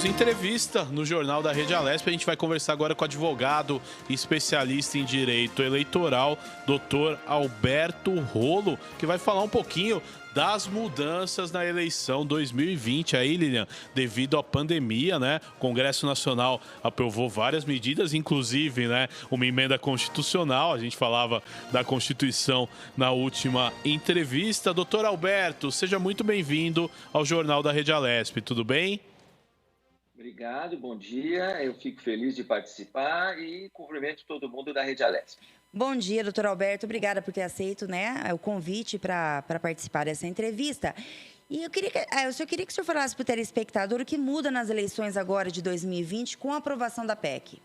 Entrevista no Jornal da Rede Alesp. A gente vai conversar agora com o advogado e especialista em direito eleitoral, Dr. Alberto Rolo, que vai falar um pouquinho das mudanças na eleição 2020 aí, Lilian, devido à pandemia, né? O Congresso Nacional aprovou várias medidas, inclusive, né, uma emenda constitucional. A gente falava da Constituição na última entrevista. Doutor Alberto, seja muito bem-vindo ao Jornal da Rede Alesp, tudo bem? Obrigado, bom dia. Eu fico feliz de participar e cumprimento todo mundo da Rede Alesp. Bom dia, doutor Alberto. Obrigada por ter aceito, né, o convite para participar dessa entrevista. E eu só queria que o senhor falasse para o telespectador o que muda nas eleições agora de 2020 com a aprovação da PEC.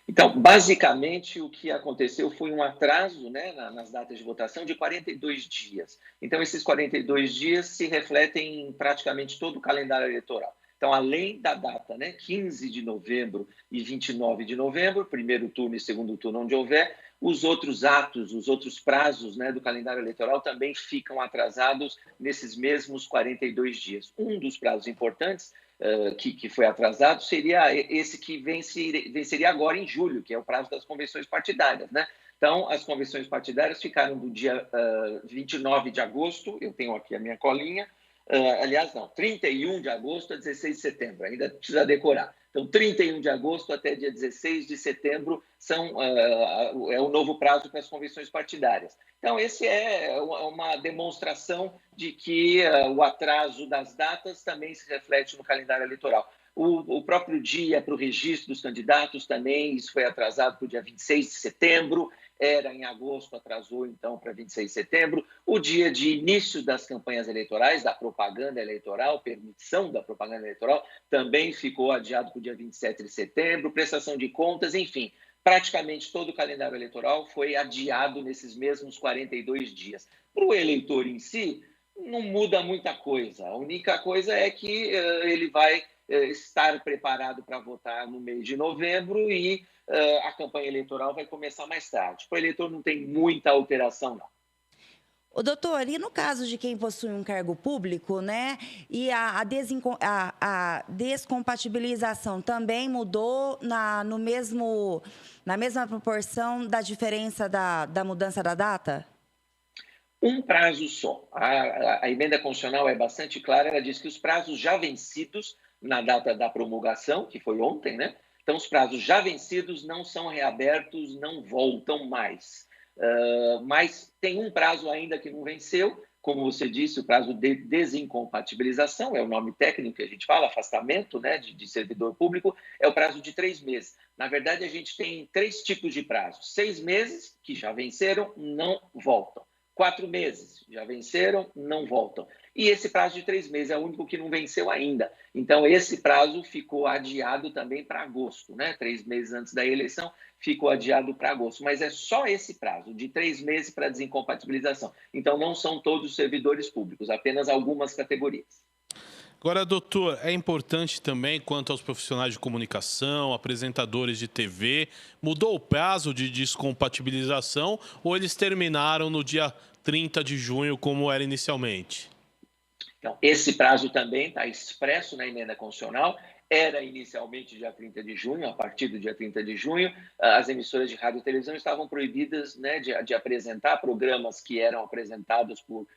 Então, basicamente, o que aconteceu foi um atraso, né, nas datas de votação de 42 dias. Então, esses 42 dias se refletem em praticamente todo o calendário eleitoral. Então, além da data, né, 15 de novembro e 29 de novembro, primeiro turno e segundo turno, onde houver, os outros atos, os outros prazos, né, do calendário eleitoral também ficam atrasados nesses mesmos 42 dias. Um dos prazos importantes que foi atrasado seria esse que venceria agora em julho, que é o prazo das convenções partidárias, né? Então, as convenções partidárias ficaram do dia 29 de agosto, eu tenho aqui a minha colinha, aliás, não, 31 de agosto a 16 de setembro, ainda precisa decorar. Então, 31 de agosto até dia 16 de setembro é o novo prazo para as convenções partidárias. Então, esse é uma demonstração de que o atraso das datas também se reflete no calendário eleitoral. O próprio dia para o registro dos candidatos também, isso foi atrasado para o dia 26 de setembro, era em agosto, atrasou então para 26 de setembro. O dia de início das campanhas eleitorais, da propaganda eleitoral, permissão da propaganda eleitoral, também ficou adiado para o dia 27 de setembro, prestação de contas, enfim. Praticamente todo o calendário eleitoral foi adiado nesses mesmos 42 dias. Para o eleitor em si, não muda muita coisa. A única coisa é que ele vai estar preparado para votar no mês de novembro e a campanha eleitoral vai começar mais tarde. Para o eleitor não tem muita alteração, não. Ô, doutor, e no caso de quem possui um cargo público, né, e a descompatibilização também mudou na mesma proporção da diferença da mudança da data? Um prazo só. A emenda constitucional é bastante clara, ela diz que os prazos já vencidos na data da promulgação, que foi ontem, né? Então, os prazos já vencidos não são reabertos, não voltam mais. Mas tem um prazo ainda que não venceu, como você disse, o prazo de desincompatibilização, é o nome técnico que a gente fala, afastamento, né, de servidor público, é o prazo de 3 meses. Na verdade, a gente tem 3 tipos de prazos. 6 meses, que já venceram, não voltam. 4 meses, já venceram, não voltam. E esse prazo de 3 meses é o único que não venceu ainda. Então, esse prazo ficou adiado também para agosto, né? 3 meses antes da eleição, ficou adiado para agosto. Mas é só esse prazo, de 3 meses para desincompatibilização. Então, não são todos os servidores públicos, apenas algumas categorias. Agora, doutor, é importante também, quanto aos profissionais de comunicação, apresentadores de TV, mudou o prazo de descompatibilização ou eles terminaram no dia 30 de junho, como era inicialmente? Então, esse prazo também está expresso na emenda constitucional. Era inicialmente dia 30 de junho, a partir do dia 30 de junho, as emissoras de rádio e televisão estavam proibidas, né, de apresentar programas que eram apresentados por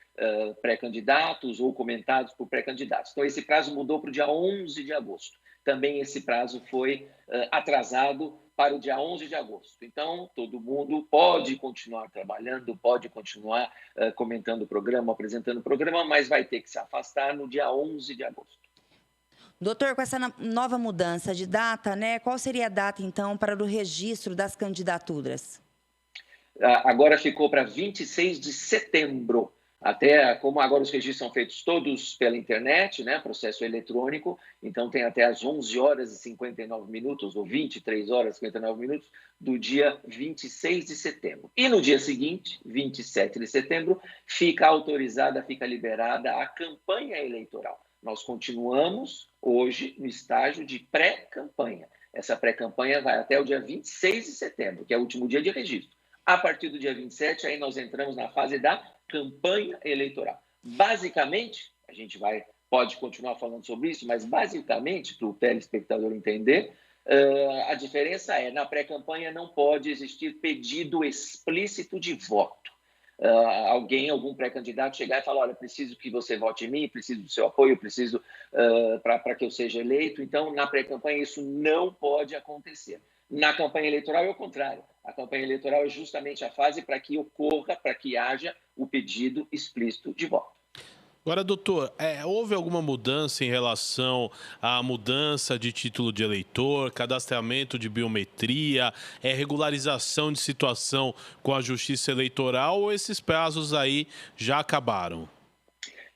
pré-candidatos ou comentados por pré-candidatos. Então, esse prazo mudou para o dia 11 de agosto. Também esse prazo foi atrasado para o dia 11 de agosto. Então, todo mundo pode continuar trabalhando, pode continuar comentando o programa, apresentando o programa, mas vai ter que se afastar no dia 11 de agosto. Doutor, com essa nova mudança de data, né, qual seria a data, então, para o registro das candidaturas? Agora ficou para 26 de setembro. Até, como agora os registros são feitos todos pela internet, né, processo eletrônico, então tem até às 11 horas e 59 minutos, ou 23 horas e 59 minutos, do dia 26 de setembro. E no dia seguinte, 27 de setembro, fica autorizada, fica liberada a campanha eleitoral. Nós continuamos hoje no estágio de pré-campanha. Essa pré-campanha vai até o dia 26 de setembro, que é o último dia de registro. A partir do dia 27, aí nós entramos na fase da campanha eleitoral. Basicamente, a gente pode continuar falando sobre isso, mas basicamente, para o telespectador entender, a diferença é, na pré-campanha não pode existir pedido explícito de voto. Algum pré-candidato chegar e falar, olha, preciso que você vote em mim, preciso do seu apoio, preciso para que eu seja eleito. Então, na pré-campanha isso não pode acontecer. Na campanha eleitoral é o contrário. A campanha eleitoral é justamente a fase para que ocorra, para que haja o pedido explícito de voto. Agora, doutor, houve alguma mudança em relação à mudança de título de eleitor, cadastramento de biometria, regularização de situação com a Justiça Eleitoral, ou esses prazos aí já acabaram?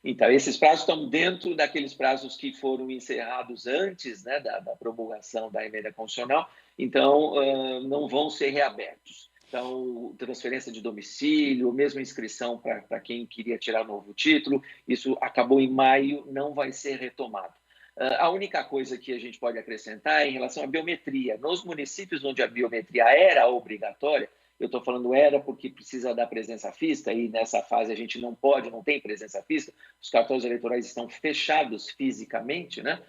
Então, esses prazos estão dentro daqueles prazos que foram encerrados antes, né, da promulgação da emenda constitucional, então não vão ser reabertos. Então, transferência de domicílio, mesmo inscrição para quem queria tirar novo título, isso acabou em maio, não vai ser retomado. A única coisa que a gente pode acrescentar é em relação à biometria. Nos municípios onde a biometria era obrigatória, eu estou falando era porque precisa da presença física e nessa fase a gente não tem presença física, os cartórios eleitorais estão fechados fisicamente, né?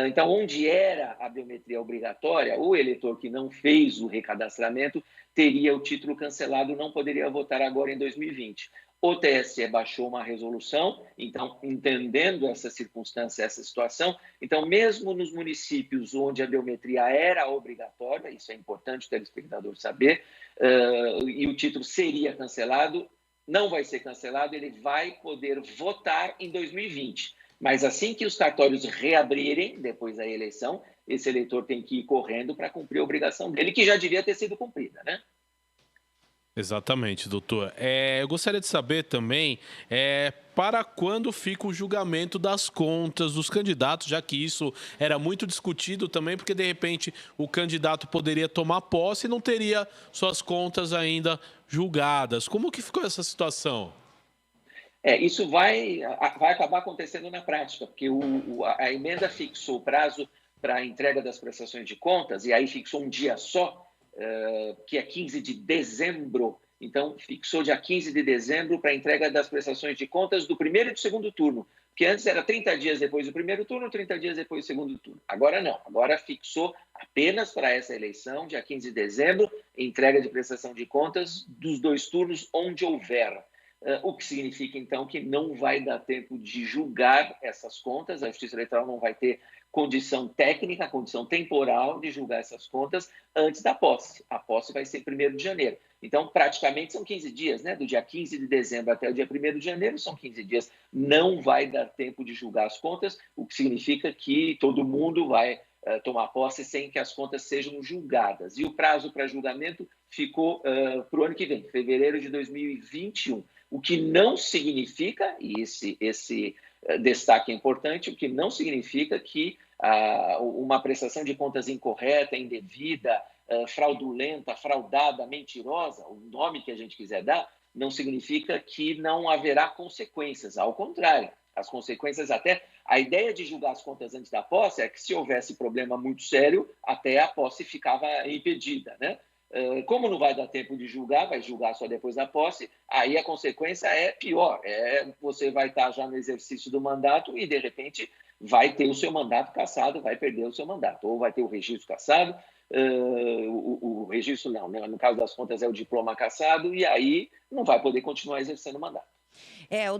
Então, onde era a biometria obrigatória, o eleitor que não fez o recadastramento teria o título cancelado, não poderia votar agora em 2020. O TSE baixou uma resolução, então, entendendo essa circunstância, essa situação, então, mesmo nos municípios onde a biometria era obrigatória, isso é importante o telespectador saber, e o título seria cancelado, não vai ser cancelado, ele vai poder votar em 2020. Mas assim que os cartórios reabrirem, depois da eleição, esse eleitor tem que ir correndo para cumprir a obrigação dele, que já devia ter sido cumprida, né? Exatamente, doutor. Eu gostaria de saber também para quando fica o julgamento das contas dos candidatos, já que isso era muito discutido também, porque de repente o candidato poderia tomar posse e não teria suas contas ainda julgadas. Como que ficou essa situação? Isso vai acabar acontecendo na prática, porque a emenda fixou o prazo para a entrega das prestações de contas, e aí fixou um dia só, que é 15 de dezembro. Então, fixou dia 15 de dezembro para a entrega das prestações de contas do primeiro e do segundo turno, porque antes era 30 dias depois do primeiro turno, 30 dias depois do segundo turno. Agora não, agora fixou apenas para essa eleição, dia 15 de dezembro, entrega de prestação de contas dos dois turnos, onde houver. O que significa, então, que não vai dar tempo de julgar essas contas, a Justiça Eleitoral não vai ter condição técnica, condição temporal de julgar essas contas antes da posse. A posse vai ser 1º de janeiro. Então, praticamente são 15 dias, né? Do dia 15 de dezembro até o dia 1º de janeiro são 15 dias. Não vai dar tempo de julgar as contas, o que significa que todo mundo vai tomar posse sem que as contas sejam julgadas. E o prazo para julgamento ficou para o ano que vem, fevereiro de 2021. O que não significa, e esse destaque é importante, o que não significa que uma prestação de contas incorreta, indevida, fraudulenta, fraudada, mentirosa, o nome que a gente quiser dar, não significa que não haverá consequências. Ao contrário, as consequências até... A ideia de julgar as contas antes da posse é que se houvesse problema muito sério, até a posse ficava impedida, né? Como não vai dar tempo de julgar, vai julgar só depois da posse, aí a consequência é pior. Você vai estar já no exercício do mandato e, de repente, vai ter o seu mandato cassado, vai perder o seu mandato. Ou vai ter o registro cassado, o registro não, né? No caso das contas é o diploma cassado, e aí não vai poder continuar exercendo o mandato.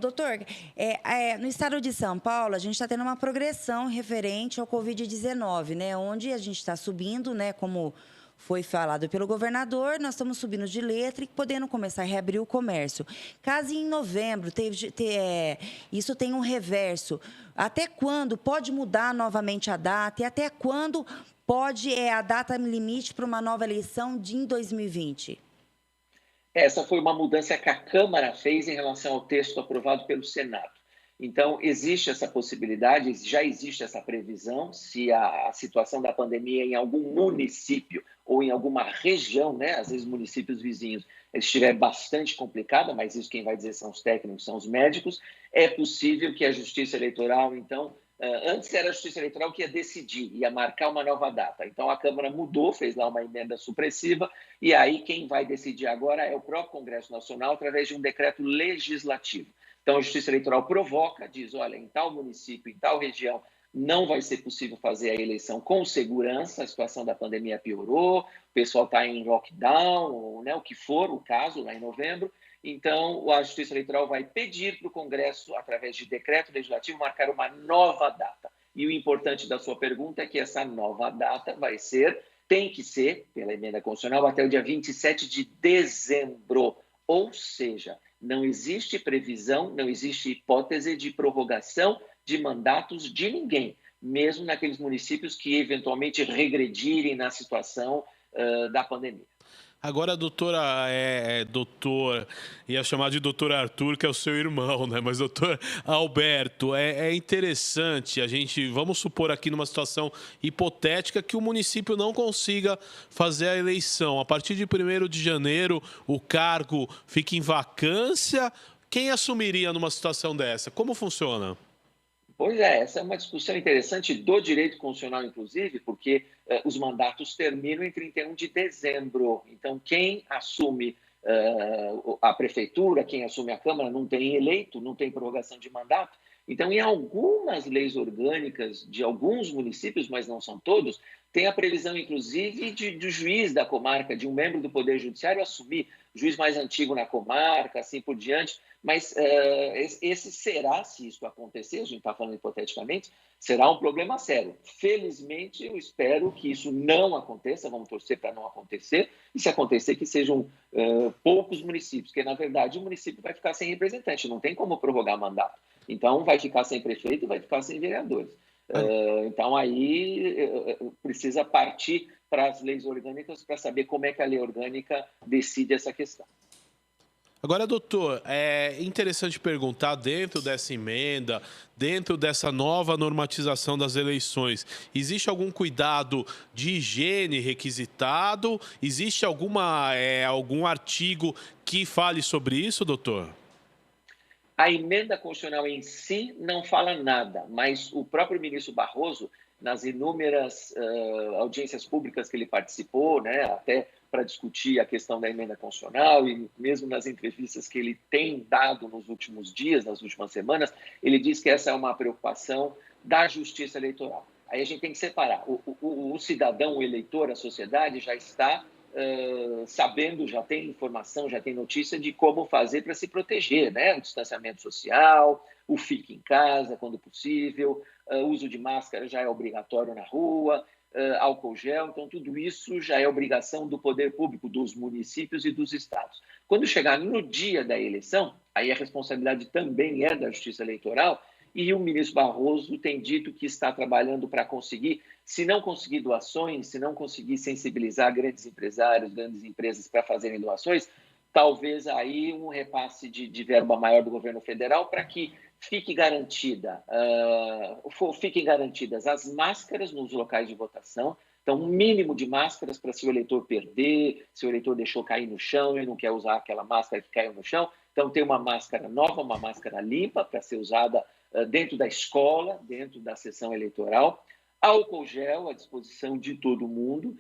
Doutor, no estado de São Paulo, a gente está tendo uma progressão referente ao Covid-19, né? Onde a gente está subindo, né? Como foi falado pelo governador, nós estamos subindo de letra e podendo começar a reabrir o comércio. Caso em novembro isso tenha um reverso, até quando pode mudar novamente a data e até quando pode a data limite para uma nova eleição em 2020? Essa foi uma mudança que a Câmara fez em relação ao texto aprovado pelo Senado. Então, existe essa possibilidade, já existe essa previsão, se a situação da pandemia em algum município ou em alguma região, né, às vezes municípios vizinhos, estiver bastante complicada, mas isso quem vai dizer são os técnicos, são os médicos, é possível que a Justiça Eleitoral, então, antes era a Justiça Eleitoral que ia decidir, ia marcar uma nova data. Então, a Câmara mudou, fez lá uma emenda supressiva, e aí quem vai decidir agora é o próprio Congresso Nacional, através de um decreto legislativo. Então, a Justiça Eleitoral provoca, diz, olha, em tal município, em tal região, não vai ser possível fazer a eleição com segurança, a situação da pandemia piorou, o pessoal está em lockdown, ou, né, o que for o caso, lá em novembro. Então, a Justiça Eleitoral vai pedir para o Congresso, através de decreto legislativo, marcar uma nova data. E o importante da sua pergunta é que essa nova data tem que ser, pela emenda constitucional, até o dia 27 de dezembro. Ou seja, não existe previsão, não existe hipótese de prorrogação de mandatos de ninguém, mesmo naqueles municípios que eventualmente regredirem na situação da pandemia. Agora, doutor, ia chamar de doutor Arthur, que é o seu irmão, né? Mas doutor Alberto, é interessante vamos supor aqui numa situação hipotética que o município não consiga fazer a eleição. A partir de 1º de janeiro, o cargo fica em vacância. Quem assumiria numa situação dessa? Como funciona? Pois é, essa é uma discussão interessante do direito constitucional, inclusive, porque os mandatos terminam em 31 de dezembro. Então, quem assume a prefeitura, quem assume a Câmara, não tem eleito, não tem prorrogação de mandato. Então, em algumas leis orgânicas de alguns municípios, mas não são todos, tem a previsão, inclusive, do juiz da comarca, de um membro do Poder Judiciário assumir, juiz mais antigo na comarca, assim por diante. Mas esse será, se isso acontecer, a gente está falando hipoteticamente, será um problema sério. Felizmente, eu espero que isso não aconteça, vamos torcer para não acontecer, e se acontecer, que sejam poucos municípios, porque, na verdade, o município vai ficar sem representante, não tem como prorrogar mandato. Então, vai ficar sem prefeito e vai ficar sem vereadores. Então, aí precisa partir para as leis orgânicas para saber como é que a lei orgânica decide essa questão. Agora, doutor, é interessante perguntar, dentro dessa emenda, dentro dessa nova normatização das eleições, existe algum cuidado de higiene requisitado? Existe algum artigo que fale sobre isso, doutor? A emenda constitucional em si não fala nada, mas o próprio ministro Barroso, nas inúmeras audiências públicas que ele participou, né, até para discutir a questão da emenda constitucional e mesmo nas entrevistas que ele tem dado nos últimos dias, nas últimas semanas, ele diz que essa é uma preocupação da Justiça Eleitoral. Aí a gente tem que separar. O cidadão, o eleitor, a sociedade já está sabendo, já tem informação, já tem notícia de como fazer para se proteger, né? O distanciamento social, o fique em casa quando possível, o uso de máscara já é obrigatório na rua, álcool gel, então tudo isso já é obrigação do poder público, dos municípios e dos estados. Quando chegar no dia da eleição, aí a responsabilidade também é da Justiça Eleitoral, e o ministro Barroso tem dito que está trabalhando para conseguir, se não conseguir doações, se não conseguir sensibilizar grandes empresários, grandes empresas para fazerem doações, talvez aí um repasse de verba maior do governo federal para que fiquem garantidas as máscaras nos locais de votação. Então, um mínimo de máscaras para se o eleitor perder, se o eleitor deixou cair no chão e não quer usar aquela máscara que caiu no chão. Então, tem uma máscara nova, uma máscara limpa para ser usada dentro da escola, dentro da sessão eleitoral. Álcool gel à disposição de todo mundo.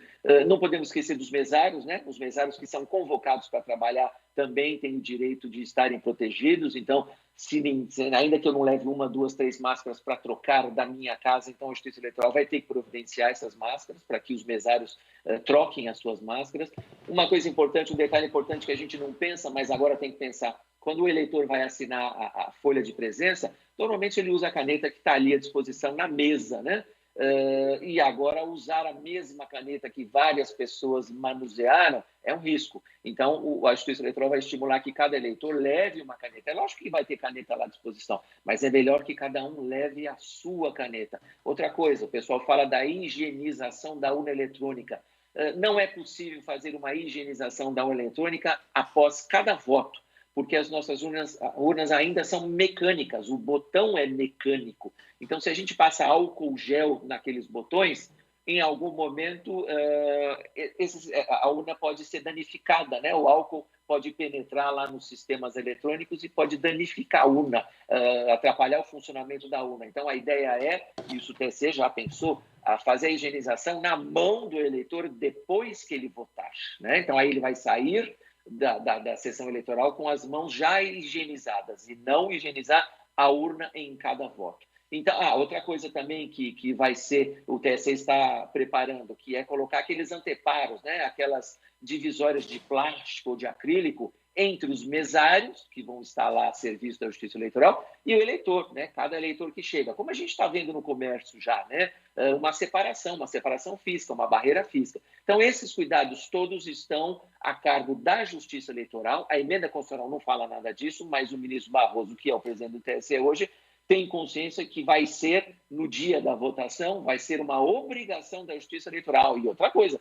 Não podemos esquecer dos mesários, né? Os mesários que são convocados para trabalhar também têm o direito de estarem protegidos. Então, ainda que eu não leve 1, 2, 3 máscaras para trocar da minha casa, então a Justiça Eleitoral vai ter que providenciar essas máscaras para que os mesários troquem as suas máscaras. Uma coisa importante, um detalhe importante que a gente não pensa, mas agora tem que pensar. Quando o eleitor vai assinar a folha de presença, normalmente ele usa a caneta que está ali à disposição na mesa, né? E agora usar a mesma caneta que várias pessoas manusearam é um risco. Então, a Justiça Eleitoral vai estimular que cada eleitor leve uma caneta. É lógico que vai ter caneta lá à disposição, mas é melhor que cada um leve a sua caneta. Outra coisa, o pessoal fala da higienização da urna eletrônica. Não é possível fazer uma higienização da urna eletrônica após cada voto, porque as nossas urnas ainda são mecânicas, o botão é mecânico. Então, se a gente passa álcool gel naqueles botões, em algum momento a urna pode ser danificada, né? O álcool pode penetrar lá nos sistemas eletrônicos e pode danificar a urna, atrapalhar o funcionamento da urna. Então, a ideia é, e isso o TSE já pensou, a fazer a higienização na mão do eleitor depois que ele votar, né? Então, aí ele vai sair da sessão eleitoral com as mãos já higienizadas e não higienizar a urna em cada voto. Então, outra coisa também que vai ser, o TSE está preparando, que é colocar aqueles anteparos, né, aquelas divisórias de plástico ou de acrílico entre os mesários, que vão estar lá a serviço da Justiça Eleitoral, e o eleitor, né, cada eleitor que chega. Como a gente está vendo no comércio já, né, uma separação física, uma barreira física. Então, esses cuidados todos estão a cargo da Justiça Eleitoral. A emenda constitucional não fala nada disso, mas o ministro Barroso, que é o presidente do TSE hoje, tem consciência que vai ser, no dia da votação, vai ser uma obrigação da Justiça Eleitoral. E outra coisa,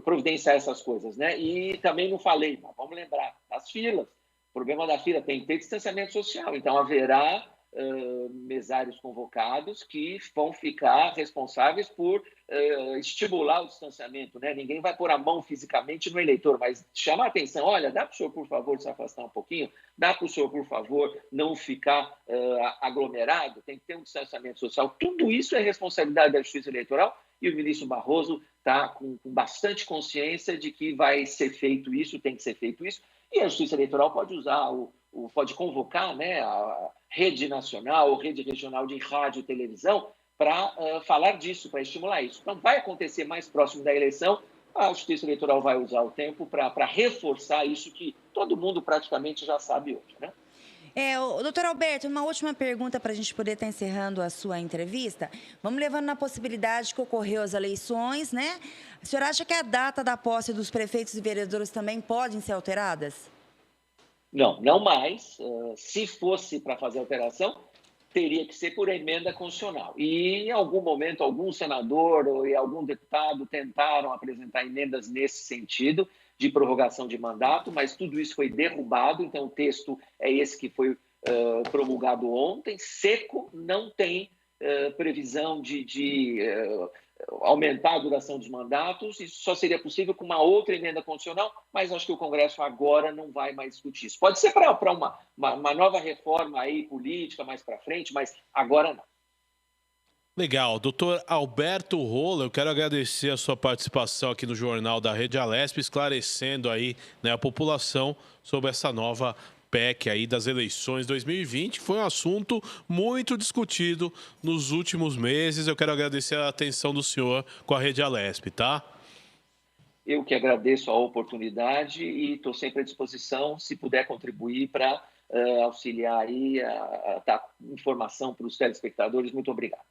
providenciar essas coisas, né? E também não falei, mas vamos lembrar, as filas. O problema da fila tem que ter distanciamento social, então haverá mesários convocados que vão ficar responsáveis por estimular o distanciamento, né? Ninguém vai pôr a mão fisicamente no eleitor, mas chamar a atenção, olha, dá para o senhor, por favor, se afastar um pouquinho, dá para o senhor, por favor, não ficar aglomerado, tem que ter um distanciamento social. Tudo isso é responsabilidade da Justiça Eleitoral e o ministro Barroso está com bastante consciência de que vai ser feito isso, tem que ser feito isso, e a Justiça Eleitoral pode usar pode convocar, né, a rede nacional ou rede regional de rádio e televisão para falar disso, para estimular isso. Então, vai acontecer mais próximo da eleição, a Justiça Eleitoral vai usar o tempo para reforçar isso que todo mundo praticamente já sabe hoje, né? Doutor Alberto, uma última pergunta para a gente poder estar encerrando a sua entrevista. Vamos levando na possibilidade que ocorreu as eleições, né? O senhor acha que a data da posse dos prefeitos e vereadores também podem ser alteradas? Não, não mais. Se fosse para fazer alteração, teria que ser por emenda constitucional. E, em algum momento, algum senador ou algum deputado tentaram apresentar emendas nesse sentido, de prorrogação de mandato, mas tudo isso foi derrubado, então o texto é esse que foi promulgado ontem, seco, não tem previsão de aumentar a duração dos mandatos, isso só seria possível com uma outra emenda constitucional, mas acho que o Congresso agora não vai mais discutir isso. Pode ser para uma nova reforma aí política mais para frente, mas agora não. Legal. Doutor Alberto Rola, eu quero agradecer a sua participação aqui no Jornal da Rede Alesp, esclarecendo aí, né, a população sobre essa nova PEC aí das eleições 2020. Foi um assunto muito discutido nos últimos meses. Eu quero agradecer a atenção do senhor com a Rede Alesp, tá? Eu que agradeço a oportunidade e estou sempre à disposição, se puder contribuir para auxiliar aí a dar informação para os telespectadores. Muito obrigado.